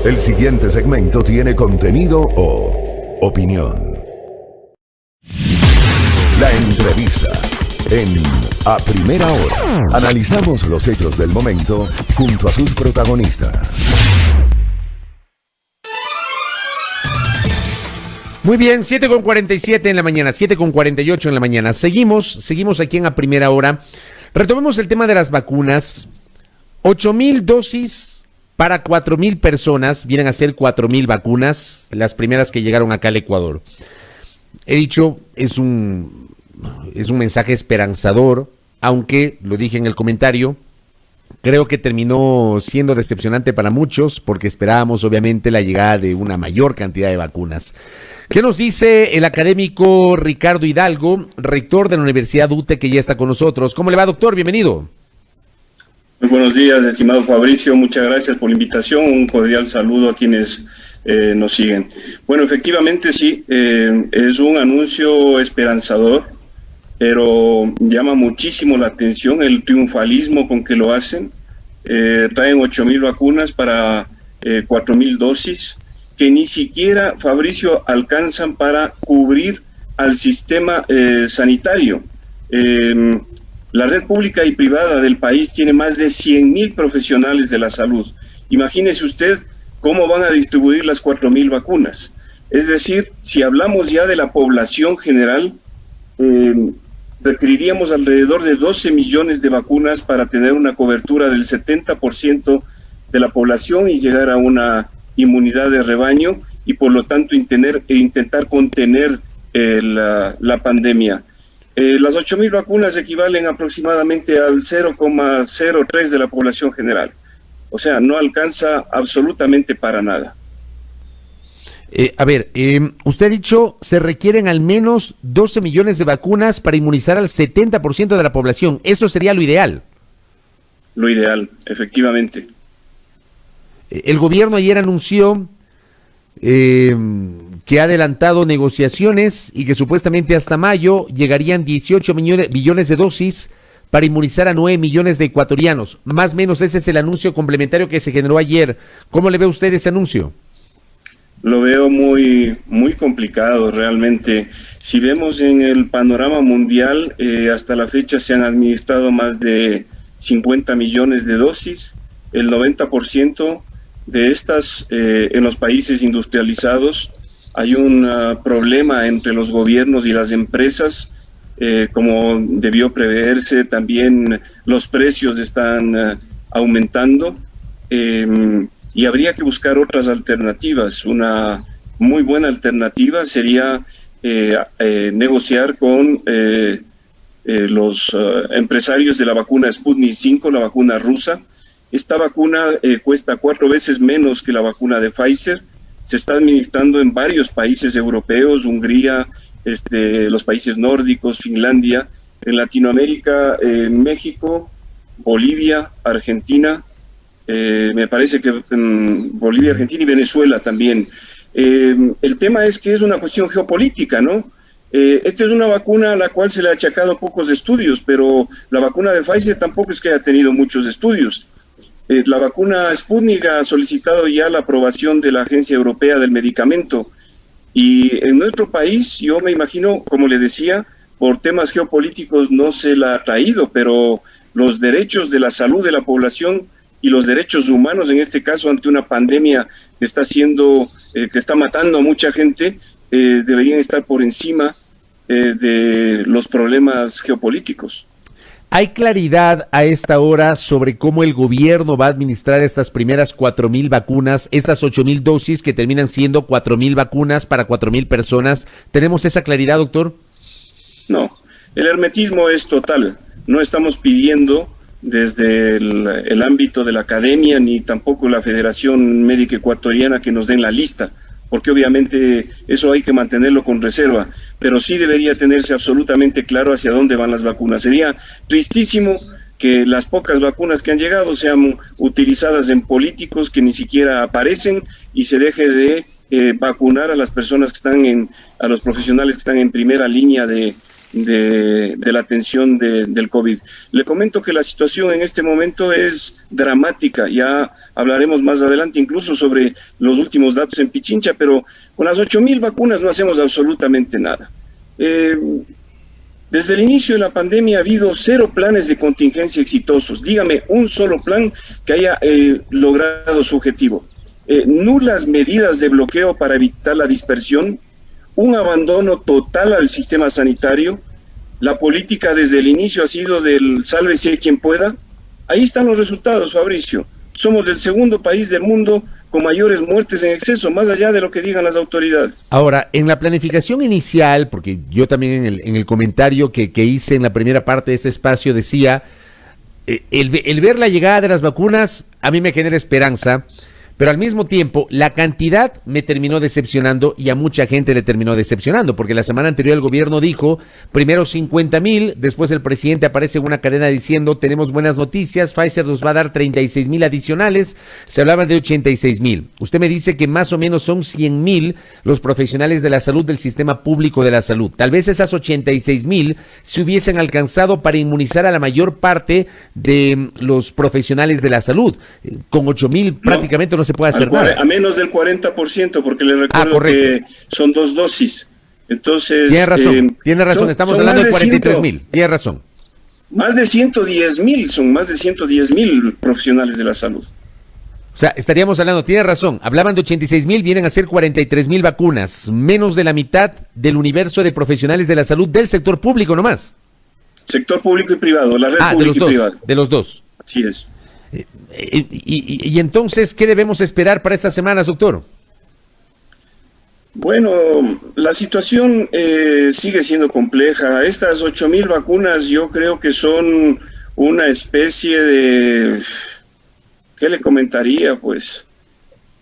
El siguiente segmento tiene contenido o opinión. La entrevista en A Primera Hora. Analizamos los hechos del momento junto a sus protagonistas. Muy bien, 7:47 en la mañana, 7:48 en la mañana. Seguimos aquí en A Primera Hora. Retomemos el tema de las vacunas. 8,000 dosis para 4,000 personas. Vienen a ser 4,000 vacunas, las primeras que llegaron acá al Ecuador. He dicho, es un mensaje esperanzador, aunque, lo dije en el comentario, creo que terminó siendo decepcionante para muchos porque esperábamos obviamente la llegada de una mayor cantidad de vacunas. ¿Qué nos dice el académico Ricardo Hidalgo, rector de la Universidad UTE, que ya está con nosotros? ¿Cómo le va, doctor? Bienvenido. Muy buenos días, estimado Fabricio. Muchas gracias por la invitación. Un cordial saludo a quienes nos siguen. Bueno, efectivamente sí, es un anuncio esperanzador, pero llama muchísimo la atención el triunfalismo con que lo hacen. Traen 8,000 vacunas para 4,000 dosis, que ni siquiera, Fabricio, alcanzan para cubrir al sistema sanitario. La red pública y privada del país tiene más de 100,000 profesionales de la salud. Imagínese usted cómo van a distribuir las 4,000 vacunas. Es decir, si hablamos ya de la población general, requeriríamos alrededor de 12 millones de vacunas para tener una cobertura del 70% de la población y llegar a una inmunidad de rebaño y por lo tanto intentar contener la pandemia. Las 8,000 vacunas equivalen aproximadamente al 0,03 de la población general. O sea, no alcanza absolutamente para nada. Usted ha dicho, se requieren al menos 12 millones de vacunas para inmunizar al 70% de la población. ¿Eso sería lo ideal? Lo ideal, efectivamente. El gobierno ayer anunció que ha adelantado negociaciones y que supuestamente hasta mayo llegarían 18 millones de dosis para inmunizar a 9 millones de ecuatorianos. Más o menos ese es el anuncio complementario que se generó ayer. ¿Cómo le ve usted ese anuncio? Lo veo muy, muy complicado realmente. Si vemos en el panorama mundial, hasta la fecha se han administrado más de 50 millones de dosis. El 90% de estas en los países industrializados. Hay un problema entre los gobiernos y las empresas, como debió preverse. También los precios están aumentando. Y habría que buscar otras alternativas. Una muy buena alternativa sería negociar con los empresarios de la vacuna Sputnik 5, la vacuna rusa. Esta vacuna cuesta 4 veces menos que la vacuna de Pfizer. Se está administrando en varios países europeos, Hungría, los países nórdicos, Finlandia, en Latinoamérica, México, Bolivia, Argentina. Me parece que Bolivia, Argentina y Venezuela también. El tema es que es una cuestión geopolítica, ¿no? Esta es una vacuna a la cual se le ha achacado pocos estudios, pero la vacuna de Pfizer tampoco es que haya tenido muchos estudios. La vacuna Sputnik ha solicitado ya la aprobación de la Agencia Europea del Medicamento y en nuestro país, yo me imagino, como le decía, por temas geopolíticos no se la ha traído, pero los derechos de la salud de la población y los derechos humanos, en este caso ante una pandemia que está matando a mucha gente, deberían estar por encima de los problemas geopolíticos. ¿Hay claridad a esta hora sobre cómo el gobierno va a administrar estas primeras 4,000 vacunas, estas 8,000 dosis que terminan siendo 4,000 vacunas para 4,000 personas? ¿Tenemos esa claridad, doctor? No, el hermetismo es total. No estamos pidiendo desde el ámbito de la academia ni tampoco la Federación Médica Ecuatoriana que nos den la lista, porque obviamente eso hay que mantenerlo con reserva, pero sí debería tenerse absolutamente claro hacia dónde van las vacunas. Sería tristísimo que las pocas vacunas que han llegado sean utilizadas en políticos que ni siquiera aparecen y se deje de vacunar a las personas que están a los profesionales que están en primera línea de de la atención del COVID. Le comento que la situación en este momento es dramática. Ya hablaremos más adelante incluso sobre los últimos datos en Pichincha, pero con las 8.000 vacunas no hacemos absolutamente nada. Desde el inicio de la pandemia ha habido 0 planes de contingencia exitosos. Dígame un solo plan que haya logrado su objetivo. Nulas medidas de bloqueo para evitar la dispersión, un abandono total al sistema sanitario. La política desde el inicio ha sido del sálvese quien pueda. Ahí están los resultados, Fabricio. Somos el segundo país del mundo con mayores muertes en exceso, más allá de lo que digan las autoridades. Ahora, en la planificación inicial, porque yo también en el comentario que hice en la primera parte de este espacio decía, el ver la llegada de las vacunas a mí me genera esperanza, pero al mismo tiempo la cantidad me terminó decepcionando y a mucha gente le terminó decepcionando, porque la semana anterior el gobierno dijo primero 50,000, después el presidente aparece en una cadena diciendo tenemos buenas noticias, Pfizer nos va a dar 36,000 adicionales, se hablaban de 86,000. Usted me dice que más o menos son 100,000 los profesionales de la salud del sistema público de la salud. Tal vez esas 86,000 se hubiesen alcanzado para inmunizar a la mayor parte de los profesionales de la salud. Con 8,000 prácticamente no se puede hacer nada. A menos del 40%, porque le recuerdo que son 2 dosis. Entonces, tiene razón, estamos hablando de 43,000, tiene razón. Más de 110,000, son más de 110,000 profesionales de la salud. O sea, estaríamos hablando, tiene razón, hablaban de 86,000, vienen a ser 43,000 vacunas, menos de la mitad del universo de profesionales de la salud del sector público nomás. Sector público y privado, la red pública y privada. De los dos. Así es. Y entonces, ¿qué debemos esperar para estas semanas, doctor? Bueno, la situación sigue siendo compleja. Estas 8,000 vacunas yo creo que son una especie de, ¿qué le comentaría? Pues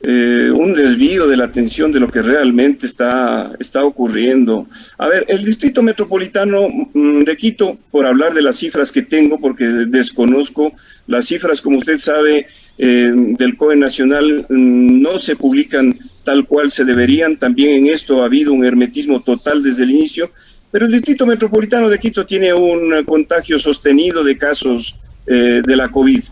un desvío de la atención de lo que realmente está ocurriendo. A ver, el Distrito Metropolitano de Quito, por hablar de las cifras que tengo, porque desconozco las cifras, como usted sabe, del COE Nacional no se publican tal cual se deberían. También en esto ha habido un hermetismo total desde el inicio, pero el Distrito Metropolitano de Quito tiene un contagio sostenido de casos de la COVID.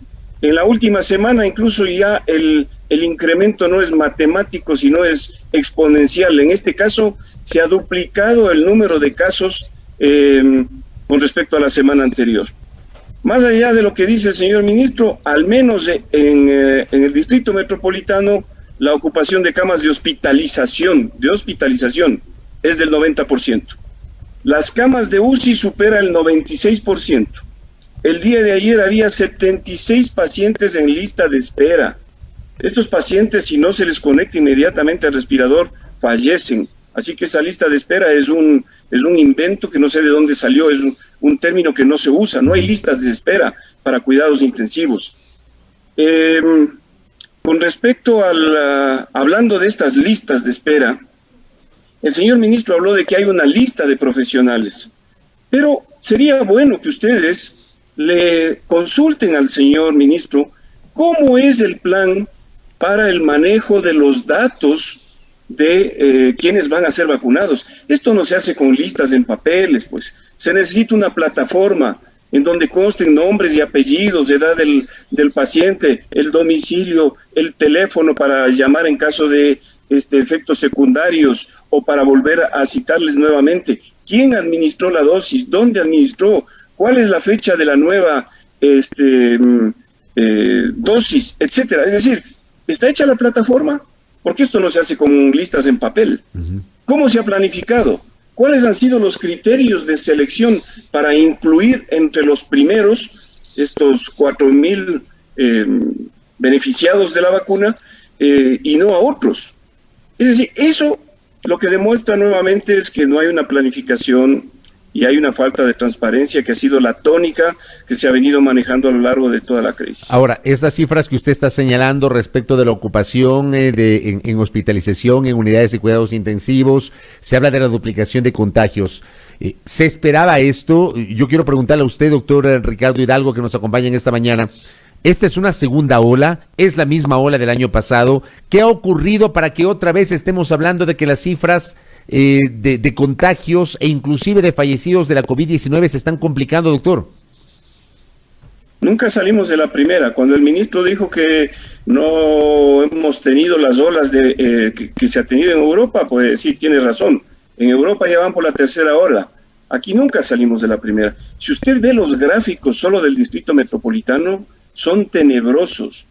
En la última semana incluso ya el incremento no es matemático, sino es exponencial. En este caso se ha duplicado el número de casos con respecto a la semana anterior. Más allá de lo que dice el señor ministro, al menos en el Distrito Metropolitano, la ocupación de camas de hospitalización es del 90%. Las camas de UCI supera el 96%. El día de ayer había 76 pacientes en lista de espera. Estos pacientes, si no se les conecta inmediatamente al respirador, fallecen. Así que esa lista de espera es un invento que no sé de dónde salió, es un término que no se usa. No hay listas de espera para cuidados intensivos. Con respecto hablando de estas listas de espera, el señor ministro habló de que hay una lista de profesionales, pero sería bueno que ustedes le consulten al señor ministro cómo es el plan para el manejo de los datos de quienes van a ser vacunados. Esto no se hace con listas en papeles, pues se necesita una plataforma en donde consten nombres y apellidos, edad del paciente, el domicilio, el teléfono para llamar en caso de efectos secundarios o para volver a citarles nuevamente. ¿Quién administró la dosis? ¿Dónde administró? ¿Cuál es la fecha de la nueva dosis? Etcétera. Es decir, ¿está hecha la plataforma? Porque esto no se hace con listas en papel. ¿Cómo se ha planificado? ¿Cuáles han sido los criterios de selección para incluir entre los primeros estos 4,000 beneficiados de la vacuna y no a otros? Es decir, eso lo que demuestra nuevamente es que no hay una planificación y hay una falta de transparencia que ha sido la tónica que se ha venido manejando a lo largo de toda la crisis. Ahora, esas cifras que usted está señalando respecto de la ocupación en hospitalización, en unidades de cuidados intensivos, se habla de la duplicación de contagios. ¿Se esperaba esto? Yo quiero preguntarle a usted, doctor Ricardo Hidalgo, que nos acompaña en esta mañana. ¿Esta es una segunda ola? ¿Es la misma ola del año pasado? ¿Qué ha ocurrido para que otra vez estemos hablando de que las cifras de contagios e inclusive de fallecidos de la COVID-19 se están complicando, doctor? Nunca salimos de la primera. Cuando el ministro dijo que no hemos tenido las olas que se ha tenido en Europa, pues sí, tiene razón. En Europa ya van por la tercera ola. Aquí nunca salimos de la primera. Si usted ve los gráficos solo del Distrito Metropolitano, son tenebrosos.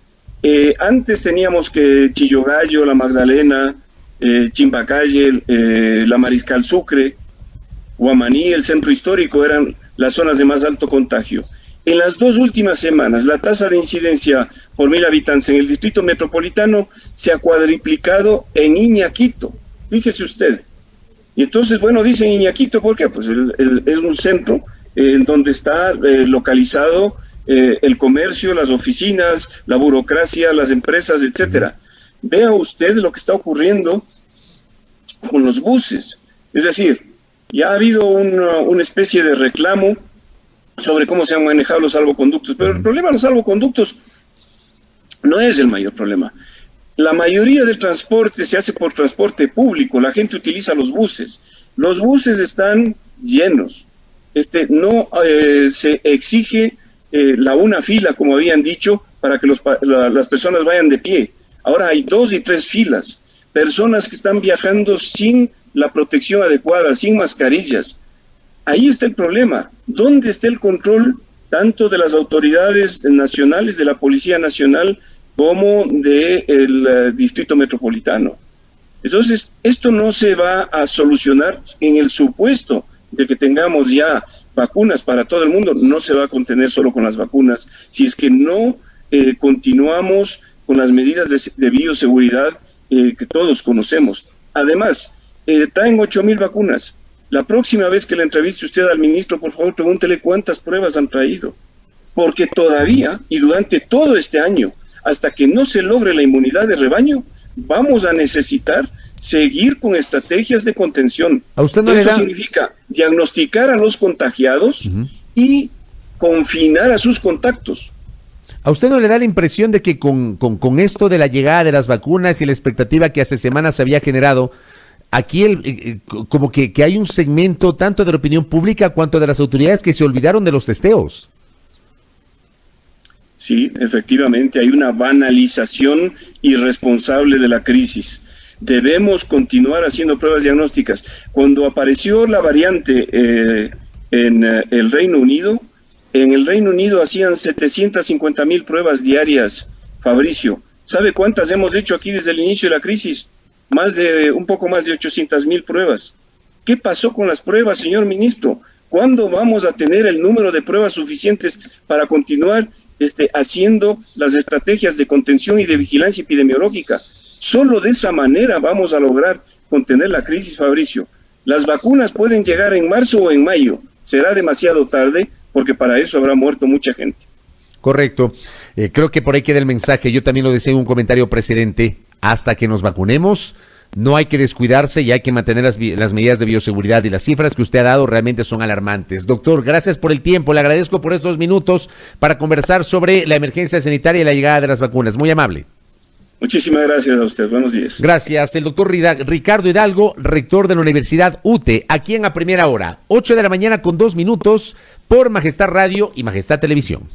Antes teníamos que Chillogallo, La Magdalena, Chimbacalle, la Mariscal Sucre, Guamaní, el Centro Histórico eran las zonas de más alto contagio. En las 2 últimas semanas, la tasa de incidencia por 1.000 habitantes en el Distrito Metropolitano se ha cuadriplicado en Iñaquito. Fíjese usted. Y entonces, bueno, dicen Iñaquito, ¿por qué? Pues es un centro en donde está localizado el comercio, las oficinas, la burocracia, las empresas, etcétera. Vea usted lo que está ocurriendo con los buses. Es decir, ya ha habido una especie de reclamo sobre cómo se han manejado los salvoconductos, pero el problema de los salvoconductos no es el mayor problema. La mayoría del transporte se hace por transporte público, la gente utiliza los buses. Los buses están llenos. No se exige una fila, como habían dicho, para que las personas vayan de pie. Ahora hay 2 y 3 filas. Personas que están viajando sin la protección adecuada, sin mascarillas. Ahí está el problema. ¿Dónde está el control tanto de las autoridades nacionales, de la Policía Nacional, como del Distrito Metropolitano? Entonces, esto no se va a solucionar en el supuesto de que tengamos ya vacunas para todo el mundo. No se va a contener solo con las vacunas, si es que no continuamos con las medidas de bioseguridad que todos conocemos. Además, traen 8,000 vacunas. La próxima vez que le entreviste usted al ministro, por favor, pregúntele cuántas pruebas han traído. Porque todavía, y durante todo este año, hasta que no se logre la inmunidad de rebaño, vamos a necesitar seguir con estrategias de contención. ¿A usted no Esto significa diagnosticar a los contagiados y confinar a sus contactos. ¿A usted no le da la impresión de que con esto de la llegada de las vacunas y la expectativa que hace semanas se había generado, aquí como que hay un segmento tanto de la opinión pública cuanto de las autoridades que se olvidaron de los testeos? Sí, efectivamente, hay una banalización irresponsable de la crisis. Debemos continuar haciendo pruebas diagnósticas. Cuando apareció la variante en el Reino Unido, hacían 750,000 pruebas diarias, Fabricio. ¿Sabe cuántas hemos hecho aquí desde el inicio de la crisis? Un poco más de 800,000 pruebas. ¿Qué pasó con las pruebas, señor ministro? ¿Cuándo vamos a tener el número de pruebas suficientes para continuar haciendo las estrategias de contención y de vigilancia epidemiológica? Solo de esa manera vamos a lograr contener la crisis, Fabricio. Las vacunas pueden llegar en marzo o en mayo. Será demasiado tarde porque para eso habrá muerto mucha gente. Correcto. Creo que por ahí queda el mensaje. Yo también lo decía en un comentario precedente. Hasta que nos vacunemos, no hay que descuidarse y hay que mantener las medidas de bioseguridad, y las cifras que usted ha dado realmente son alarmantes. Doctor, gracias por el tiempo, le agradezco por estos minutos para conversar sobre la emergencia sanitaria y la llegada de las vacunas. Muy amable. Muchísimas gracias a usted, buenos días. Gracias, el doctor Ricardo Hidalgo, rector de la Universidad UTE, aquí en A Primera Hora, 8 de la mañana con 2 minutos, por Majestad Radio y Majestad Televisión.